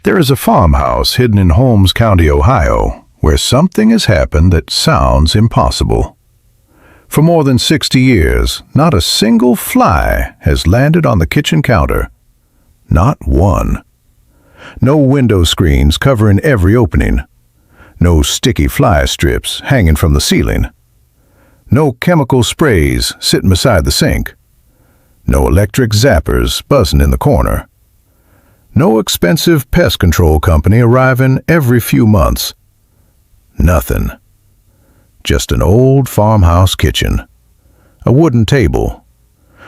There is a farmhouse hidden in Holmes County, Ohio, where something has happened that sounds impossible. For more than 60 years, not a single fly has landed on the kitchen counter. Not one. No window screens covering every opening. No sticky fly strips hanging from the ceiling. No chemical sprays sitting beside the sink. No electric zappers buzzing in the corner. No expensive pest control company arriving every few months. Nothing. Just an old farmhouse kitchen. A wooden table.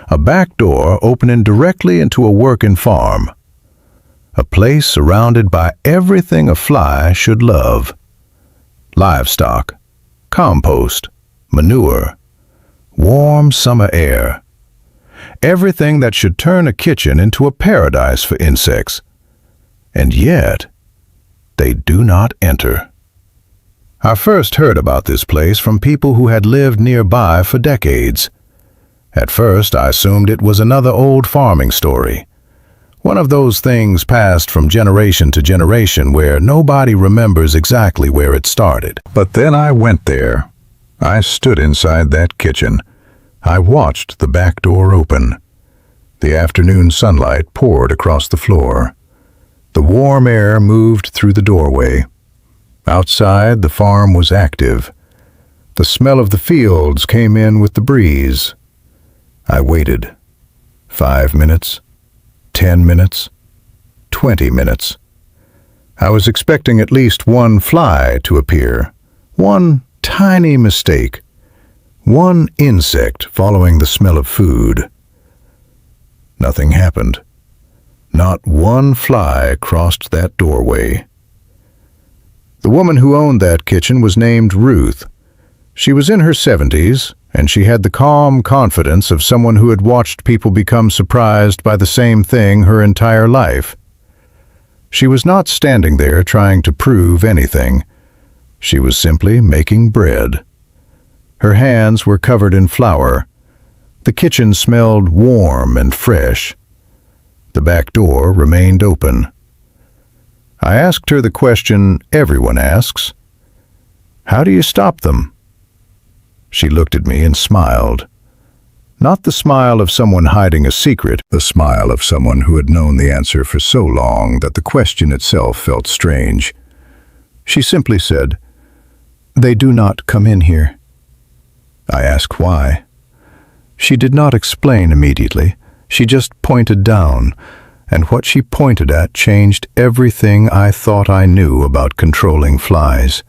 A back door opening directly into a working farm. A place surrounded by everything a fly should love. Livestock, compost, manure, warm summer air. Everything that should turn a kitchen into a paradise for insects. And yet, they do not enter. I first heard about this place from people who had lived nearby for decades. At first, I assumed it was another old farming story. One of those things passed from generation to generation where nobody remembers exactly where it started. But then I went there. I stood inside that kitchen. I watched the back door open. The afternoon sunlight poured across the floor. The warm air moved through the doorway. Outside, the farm was active. The smell of the fields came in with the breeze. I waited. 5 minutes, 10 minutes, 20 minutes. I was expecting at least one fly to appear, one tiny mistake, one insect following the smell of food. Nothing happened. Not one fly crossed that doorway. The woman who owned that kitchen was named Ruth. She was in her 70s, and she had the calm confidence of someone who had watched people become surprised by the same thing her entire life. She was not standing there trying to prove anything. She was simply making bread. Her hands were covered in flour. The kitchen smelled warm and fresh. The back door remained open. I asked her the question everyone asks. How do you stop them? She looked at me and smiled. Not the smile of someone hiding a secret, the smile of someone who had known the answer for so long that the question itself felt strange. She simply said, "They do not come in here." I asked why. She did not explain immediately. She just pointed down, and what she pointed at changed everything I thought I knew about controlling flies.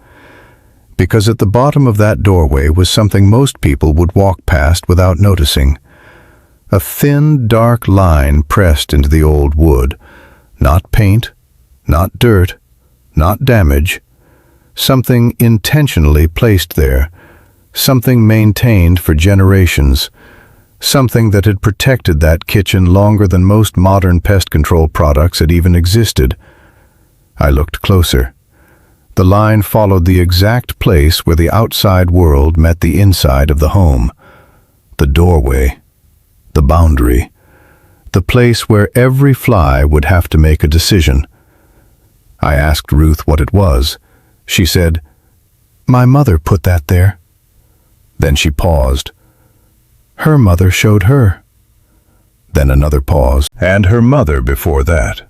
Because at the bottom of that doorway was something most people would walk past without noticing. A thin, dark line pressed into the old wood. Not paint, not dirt, not damage. Something intentionally placed there. Something maintained for generations. Something that had protected that kitchen longer than most modern pest control products had even existed. I looked closer. The line followed the exact place where the outside world met the inside of the home. The doorway. The boundary. The place where every fly would have to make a decision. I asked Ruth what it was. She said, "My mother put that there." Then she paused. Her mother showed her. Then another pause, and her mother before that.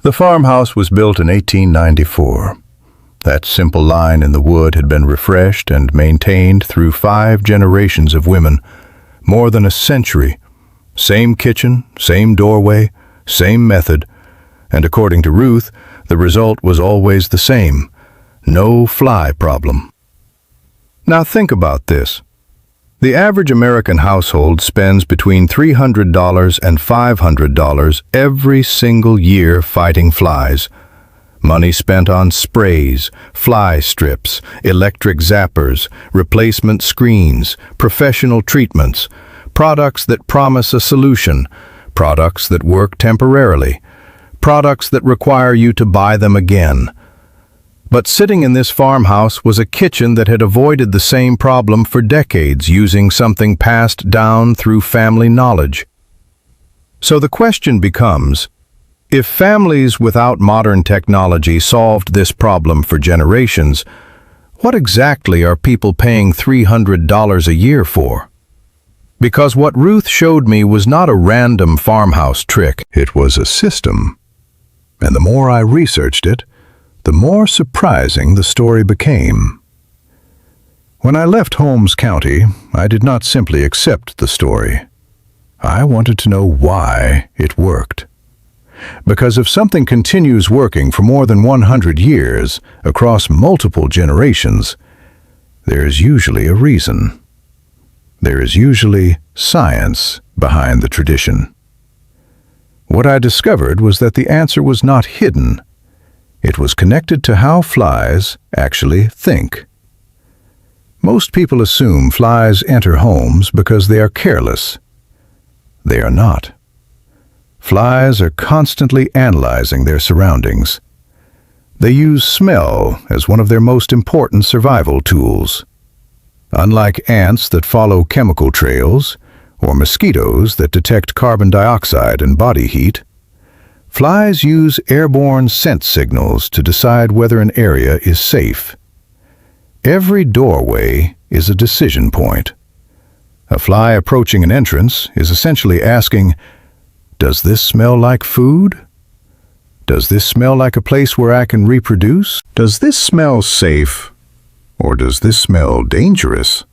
The farmhouse was built in 1894. That simple line in the wood had been refreshed and maintained through 5 generations of women, more than a century. Same kitchen, same doorway, same method, and according to Ruth, the result was always the same: no fly problem. Now think about this. The average American household spends between $300 and $500 every single year fighting flies. Money spent on sprays, fly strips, electric zappers, replacement screens, professional treatments, products that promise a solution, products that work temporarily, products that require you to buy them again. But sitting in this farmhouse was a kitchen that had avoided the same problem for decades using something passed down through family knowledge. So the question becomes, If families without modern technology solved this problem for generations, what exactly are people paying $300 a year for? Because what Ruth showed me was not a random farmhouse trick. It was a system. And the more I researched it, the more surprising the story became. When I left Holmes County, I did not simply accept the story. I wanted to know why it worked. Because if something continues working for more than 100 years across multiple generations, there is usually a reason. There is usually science behind the tradition. What I discovered was that the answer was not hidden. It was connected to how flies actually think. Most people assume flies enter homes because they are careless. They are not. Flies are constantly analyzing their surroundings. They use smell as one of their most important survival tools. Unlike ants that follow chemical trails, or mosquitoes that detect carbon dioxide and body heat, flies use airborne scent signals to decide whether an area is safe. Every doorway is a decision point. A fly approaching an entrance is essentially asking, does this smell like food? Does this smell like a place where I can reproduce? Does this smell safe? Or does this smell dangerous?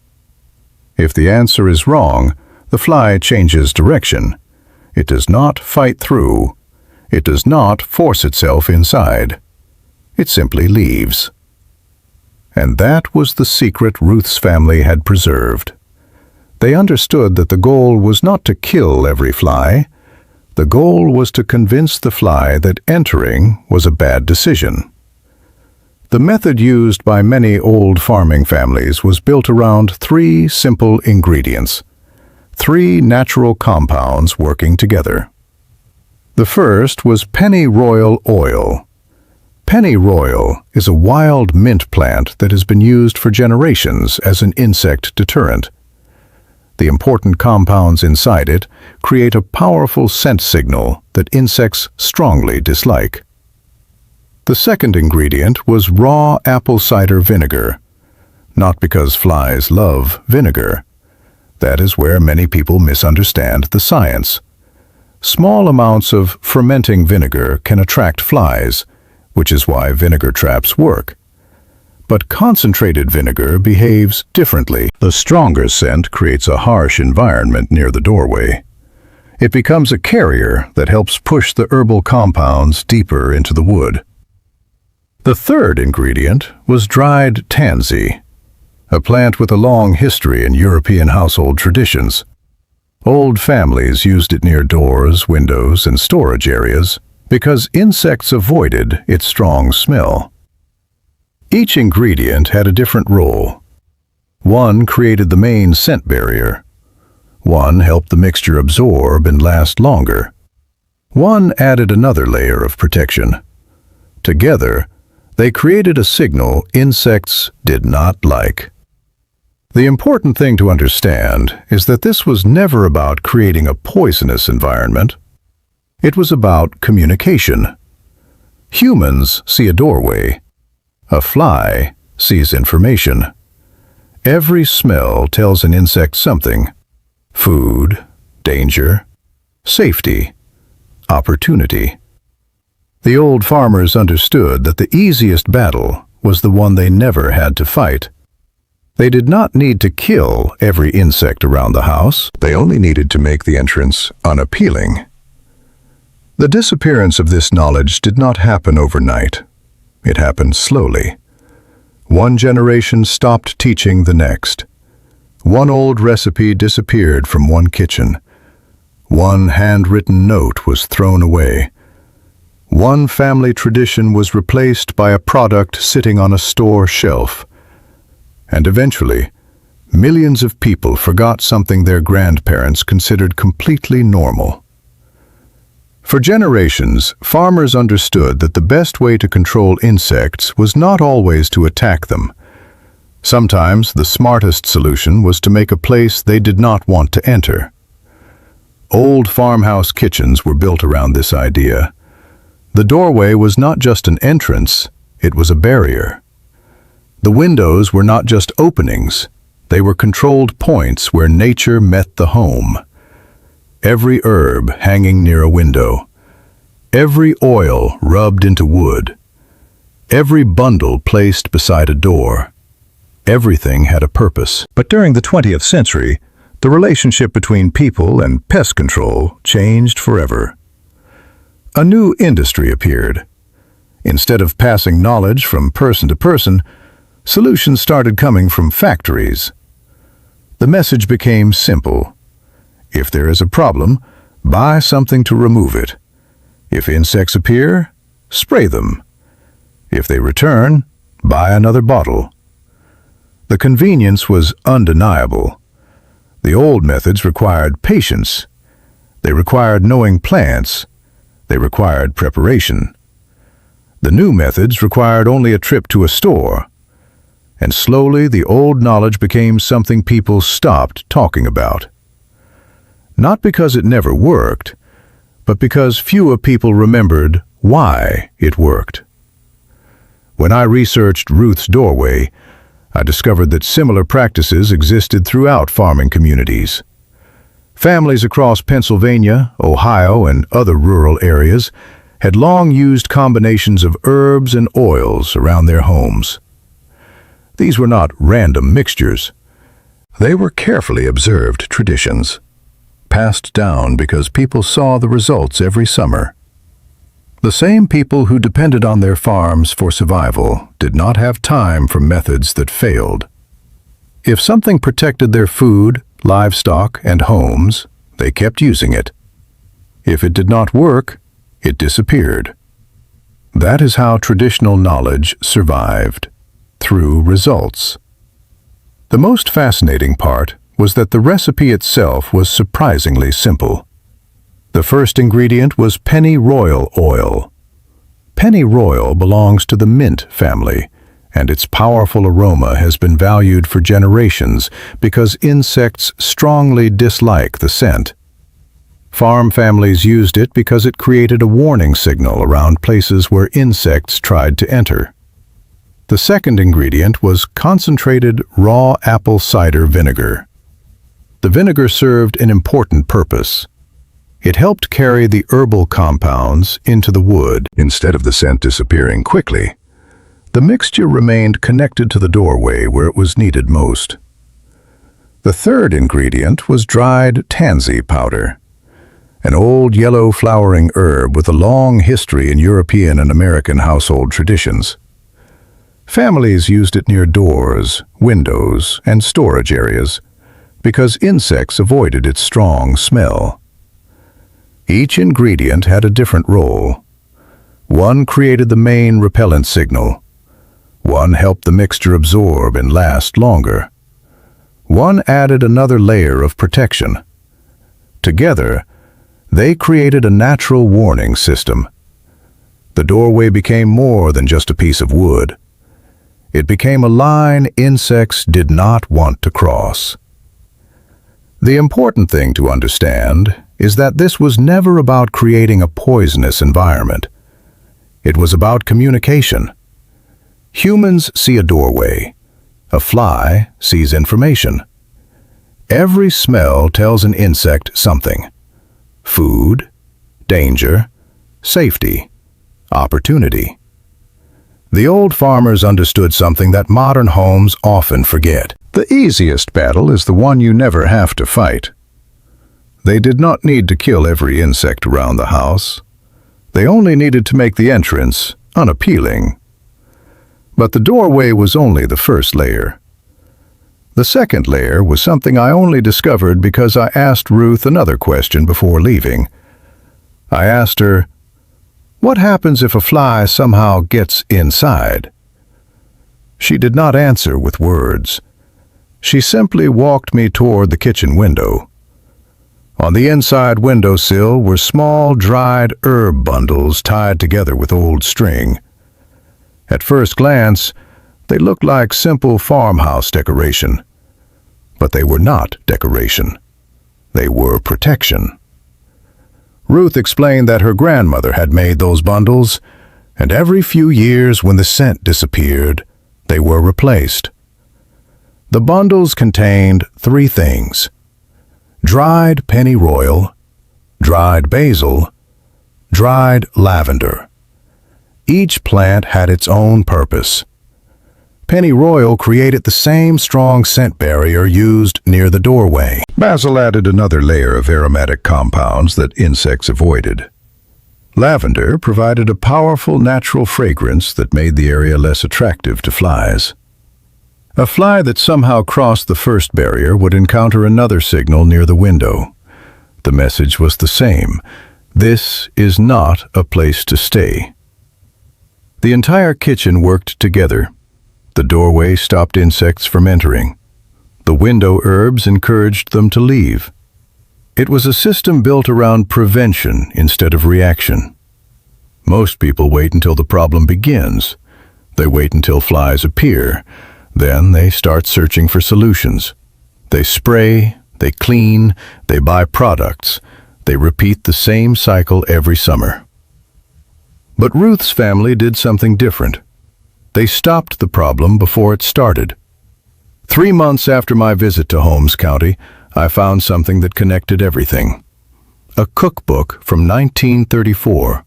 If the answer is wrong, the fly changes direction. It does not fight through. It does not force itself inside. It simply leaves. And that was the secret Ruth's family had preserved. They understood that the goal was not to kill every fly. The goal was to convince the fly that entering was a bad decision. The method used by many old farming families was built around 3 simple ingredients, 3 natural compounds working together. The first was pennyroyal oil. Pennyroyal is a wild mint plant that has been used for generations as an insect deterrent. The important compounds inside it create a powerful scent signal that insects strongly dislike. The second ingredient was raw apple cider vinegar, not because flies love vinegar. That is where many people misunderstand the science. Small amounts of fermenting vinegar can attract flies, which is why vinegar traps work. But concentrated vinegar behaves differently. The stronger scent creates a harsh environment near the doorway. It becomes a carrier that helps push the herbal compounds deeper into the wood. The third ingredient was dried tansy, a plant with a long history in European household traditions. Old families used it near doors, windows, and storage areas because insects avoided its strong smell. Each ingredient had a different role. One created the main scent barrier. One helped the mixture absorb and last longer. One added another layer of protection. Together, they created a signal insects did not like. The important thing to understand is that this was never about creating a poisonous environment. It was about communication. Humans see a doorway. A fly sees information. Every smell tells an insect something: food, danger, safety, opportunity. The old farmers understood that the easiest battle was the one they never had to fight. They did not need to kill every insect around the house. They only needed to make the entrance unappealing. The disappearance of this knowledge did not happen overnight. It happened slowly. One generation stopped teaching the next. One old recipe disappeared from one kitchen. One handwritten note was thrown away. One family tradition was replaced by a product sitting on a store shelf. And eventually, millions of people forgot something their grandparents considered completely normal. For generations, farmers understood that the best way to control insects was not always to attack them. Sometimes the smartest solution was to make a place they did not want to enter. Old farmhouse kitchens were built around this idea. The doorway was not just an entrance, it was a barrier. The windows were not just openings, they were controlled points where nature met the home. Every herb hanging near a window, every oil rubbed into wood, every bundle placed beside a door, everything had a purpose. But during the 20th century, the relationship between people and pest control changed forever. A new industry appeared. Instead of passing knowledge from person to person, solutions started coming from factories. The message became simple. If there is a problem, buy something to remove it. If insects appear, spray them. If they return, buy another bottle. The convenience was undeniable. The old methods required patience. They required knowing plants. They required preparation. The new methods required only a trip to a store. And slowly the old knowledge became something people stopped talking about. Not because it never worked, but because fewer people remembered why it worked. When I researched Ruth's doorway, I discovered that similar practices existed throughout farming communities. Families across Pennsylvania, Ohio, and other rural areas had long used combinations of herbs and oils around their homes. These were not random mixtures. They were carefully observed traditions, passed down because people saw the results every summer. The same people who depended on their farms for survival did not have time for methods that failed. If something protected their food, livestock, and homes, they kept using it. If it did not work, it disappeared. That is how traditional knowledge survived, through results. The most fascinating part was that the recipe itself was surprisingly simple. The first ingredient was pennyroyal oil. Pennyroyal belongs to the mint family, and its powerful aroma has been valued for generations because insects strongly dislike the scent. Farm families used it because it created a warning signal around places where insects tried to enter. The second ingredient was concentrated raw apple cider vinegar. The vinegar served an important purpose. It helped carry the herbal compounds into the wood. Instead of the scent disappearing quickly, the mixture remained connected to the doorway where it was needed most. The third ingredient was dried tansy powder, an old yellow flowering herb with a long history in European and American household traditions. Families used it near doors, windows, and storage areas because insects avoided its strong smell. Each ingredient had a different role. One created the main repellent signal. One helped the mixture absorb and last longer. One added another layer of protection. Together, they created a natural warning system. The doorway became more than just a piece of wood. It became a line insects did not want to cross. The important thing to understand is that this was never about creating a poisonous environment. It was about communication. Humans see a doorway. A fly sees information. Every smell tells an insect something. Food, danger, safety, opportunity. The old farmers understood something that modern homes often forget. The easiest battle is the one you never have to fight. They did not need to kill every insect around the house. They only needed to make the entrance unappealing. But the doorway was only the first layer. The second layer was something I only discovered because I asked Ruth another question before leaving. I asked her, "What happens if a fly somehow gets inside?" She did not answer with words. She simply walked me toward the kitchen window. On the inside windowsill were small, dried herb bundles tied together with old string. At first glance, they looked like simple farmhouse decoration. But they were not decoration. They were protection. Ruth explained that her grandmother had made those bundles, and every few years when the scent disappeared, they were replaced. The bundles contained 3 things: dried pennyroyal, dried basil, dried lavender. Each plant had its own purpose. Pennyroyal created the same strong scent barrier used near the doorway. Basil added another layer of aromatic compounds that insects avoided. Lavender provided a powerful natural fragrance that made the area less attractive to flies. A fly that somehow crossed the first barrier would encounter another signal near the window. The message was the same: this is not a place to stay. The entire kitchen worked together. The doorway stopped insects from entering. The window herbs encouraged them to leave. It was a system built around prevention instead of reaction. Most people wait until the problem begins. They wait until flies appear. Then they start searching for solutions. They spray, they clean, they buy products. They repeat the same cycle every summer. But Ruth's family did something different. They stopped the problem before it started. 3 months after my visit to Holmes County, I found something that connected everything. A cookbook from 1934.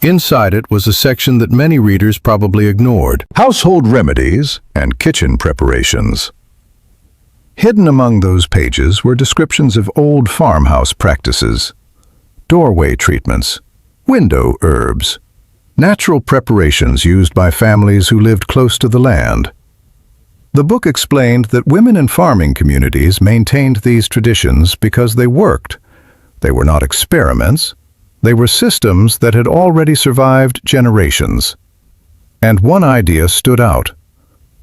Inside it was a section that many readers probably ignored: household remedies and kitchen preparations. Hidden among those pages were descriptions of old farmhouse practices, doorway treatments, window herbs, natural preparations used by families who lived close to the land. The book explained that women in farming communities maintained these traditions because they worked. They were not experiments. They were systems that had already survived generations. And one idea stood out.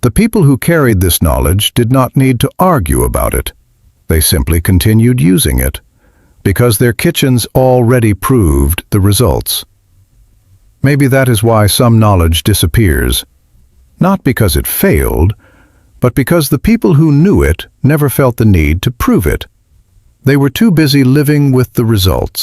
The people who carried this knowledge did not need to argue about it. They simply continued using it, because their kitchens already proved the results. Maybe that is why some knowledge disappears. Not because it failed, but because the people who knew it never felt the need to prove it. They were too busy living with the results.